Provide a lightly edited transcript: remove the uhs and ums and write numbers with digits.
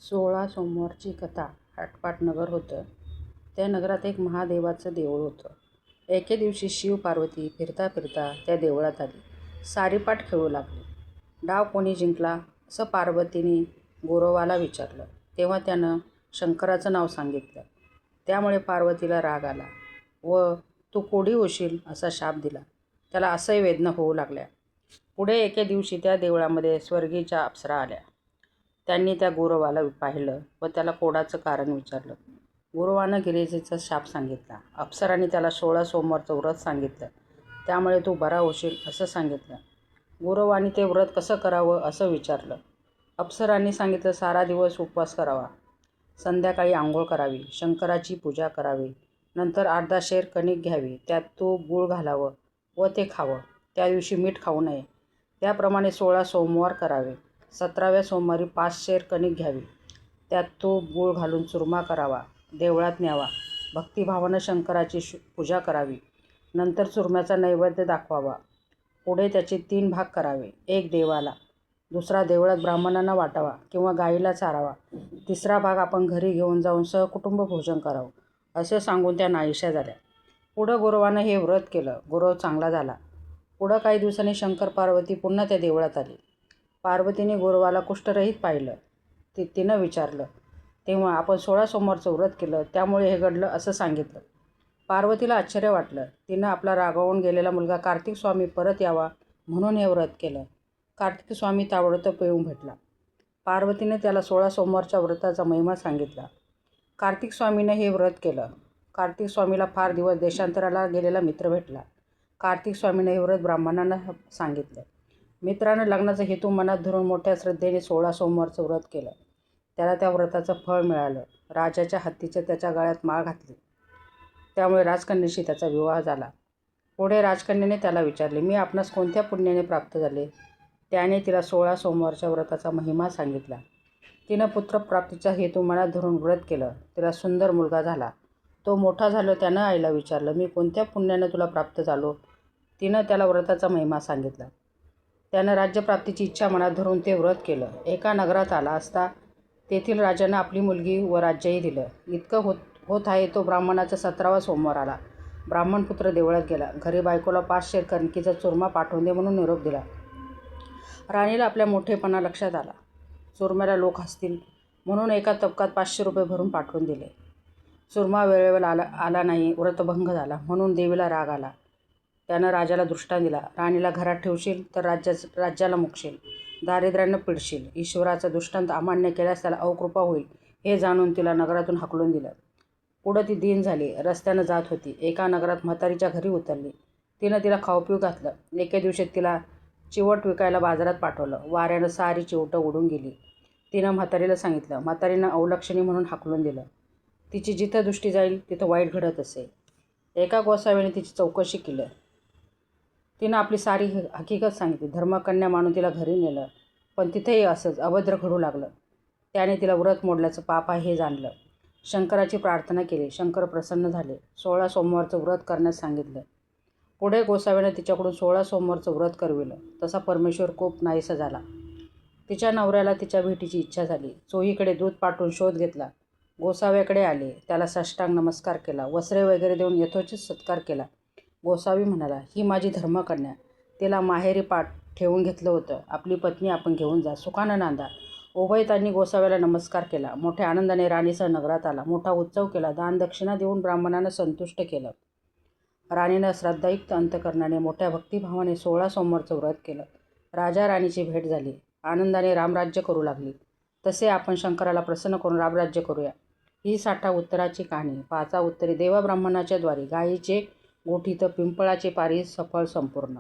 16 सोमवारची कथा. आटपाट नगर होतं. त्या नगरात एक महादेवाचं देऊळ होतं. एके दिवशी शिव पार्वती फिरता फिरता त्या देवळात आली. सारीपाट खेळू लागली. डाव कोणी जिंकला असं पार्वतीने गोरोबाला विचारलं. तेव्हा त्यानं शंकराचं नाव सांगितलं. त्यामुळे पार्वतीला राग आला व तू कोडी होशील असा शाप दिला. त्याला असह्य वेदना होऊ लागल्या. पुढे एके दिवशी त्या देवळामध्ये स्वर्गीच्या अप्सरा आल्या. त्यांनी त्या गोरोबाला पाहिलं व त्याला कोडाचं कारण विचारलं. गोरोबानं गिरिजेचा शाप सांगितला. अप्सरांनी त्याला 16 सोमवारचं व्रत सांगितलं. त्यामुळे तू बरा होशील असं सांगितलं. गोरोबाने ते व्रत कसं करावं असं विचारलं. अप्सरांनी सांगितलं सारा दिवस उपवास करावा, संध्याकाळी आंघोळ करावी, शंकराची पूजा करावी, नंतर अर्धा शेर कणिक घ्यावी, त्यात तूप गूळ घालावं व ते खावं. त्या दिवशी मीठ खाऊ नये. त्याप्रमाणे 16 सोमवार करावे. 17व्या सोमवारी 5 शेर कणिक घ्यावी, त्यात तूप गूळ घालून चुरमा करावा, देवळात न्यावा, भक्तिभावानं शंकराची पूजा करावी, नंतर चुरम्याचा नैवेद्य दाखवावा. पुढे त्याचे 3 भाग करावे. एक देवाला, दुसरा देवळात ब्राह्मणांना वाटावा किंवा गाईला चारावा, तिसरा भाग आपण घरी घेऊन जाऊन सहकुटुंब भोजन करावं असे सांगून त्या नाहीशा झाल्या. पुढं गोरोबानं हे व्रत केलं. गोरोब चांगला झाला. पुढं काही दिवसांनी शंकर पार्वती पुन्हा त्या देवळात आली. पार्वतीने गोरोबाला कुष्ठरहित पाहिलं. तिनं विचारलं. तेव्हा आपण 16 सोमवारचं व्रत केलं त्यामुळे हे घडलं असं सांगितलं. पार्वतीला आश्चर्य वाटलं. तिनं आपला रागावून गेलेला मुलगा कार्तिक स्वामी परत यावा म्हणून हे व्रत केलं. कार्तिक स्वामी ताबडतोब येऊन भेटला. पार्वतीने त्याला 16 सोमवारच्या व्रताचा महिमा सांगितला. कार्तिक स्वामीनं हे व्रत केलं. कार्तिक स्वामीला फार दिवस देशांतराला गेलेला मित्र भेटला. कार्तिक स्वामीनं हे व्रत ब्राह्मणांना सांगितलं. मित्रानं लग्नाचा हेतू मनात धरून मोठ्या श्रद्धेने 16 सोमवारचं व्रत केलं. त्याला त्या व्रताचं फळ मिळालं. राजाच्या हत्तीचं त्याच्या गळ्यात माळ घातली. त्यामुळे राजकन्येशी त्याचा विवाह झाला. पुढे राजकन्येने त्याला विचारले, मी आपणास कोणत्या पुण्याने प्राप्त झाले? त्याने तिला 16 सोमवारच्या व्रताचा महिमा सांगितला. तिनं पुत्रप्राप्तीचा हेतू मनात धरून व्रत केलं. तिला सुंदर मुलगा झाला. तो मोठा झालो. त्यानं आईला विचारलं, मी कोणत्या पुण्याने तुला प्राप्त झालो? तिनं त्याला व्रताचा महिमा सांगितला. त्यानं राज्यप्राप्तीची इच्छा मनात धरून ते व्रत केलं. एका नगरात आला असता तेथील राजानं आपली मुलगी व राज्यही दिलं. इतकं होत आहे तो ब्राह्मणाचा 17वा सोमवार आला. ब्राह्मणपुत्र देवळात गेला. घरी बायकोला 5 शेर कणकीचा चुरमा पाठवून दे म्हणून निरोप दिला. राणीला आपल्या मोठेपणा लक्षात आला. चुरम्याला लोक हसतील म्हणून एका तबकात 500 रुपये भरून पाठवून दिले. चुरमा वेळेवर आला नाही. व्रतभंग झाला म्हणून देवीला राग आला. त्यानं राजाला दृष्टांत दिला. राणीला घरात ठेवशील तर राज्याला मुकशील, दारिद्र्यानं पिडशील. ईश्वराचा दृष्टांत अमान्य केल्यास त्याला अकृपा होईल हे जाणून तिला नगरातून हाकलून दिलं. पुढं ती दीन झाली. रस्त्यानं जात होती. एका नगरात म्हातारीच्या घरी उतरली. तिनं तिला खाऊपिऊ घातलं. एके दिवशी तिला चिवट विकायला बाजारात पाठवलं. वाऱ्यानं सारी चिवटं उडून गेली. तिनं म्हातारीला सांगितलं. म्हातारीनं अवलक्षणी म्हणून हाकलून दिलं. तिची जिथं दृष्टी जाईल तिथं वाईट घडत असे. एका गोसाव्याने तिची चौकशी केली. तिनं आपली सारी हकीकत सांगितली. धर्मकन्या मानून तिला घरी नेलं. पण तिथेही असंच अभद्र घडू लागलं. त्याने तिला व्रत मोडल्याचं पाप आहे हे जाणलं. शंकराची प्रार्थना केली. शंकर प्रसन्न झाले. 16 सोमवारचं व्रत करण्यास सांगितलं. पुढे गोसाव्यानं तिच्याकडून 16 सोमवारचं व्रत करविलं. तसा परमेश्वर खूप नाहीसा झाला. तिच्या नवऱ्याला तिच्या भेटीची इच्छा झाली. चोहीकडे दूत पाठवून शोध घेतला. गोसाव्याकडे आले. त्याला साष्टांग नमस्कार केला. वस्त्रे वगैरे देऊन यथोचित सत्कार केला. गोसावी म्हणाला, ही माझी धर्मकन्या. तिला माहेरी ठेवून घेतलं होतं. आपली पत्नी आपण घेऊन जा, सुखानं नांदा. उभयतांनी गोसाव्याला नमस्कार केला. मोठ्या आनंदाने राणीसह नगरात आला. मोठा उत्सव केला. दान दक्षिणा देऊन ब्राह्मणांना संतुष्ट केलं. राणीनं श्रद्धायुक्त अंतकरणाने मोठ्या भक्तिभावाने 16 सोमवारचं व्रत केलं. राजा राणीची भेट झाली. आनंदाने रामराज्य करू लागली. तसे आपण शंकराला प्रसन्न करून रामराज्य करूया. ही 60 उत्तराची कहाणी. 5 उत्तरे देवा ब्राह्मणाच्या द्वारी. गायीचे गोठीत पिंपळाचे पारी सफळ संपूर्ण.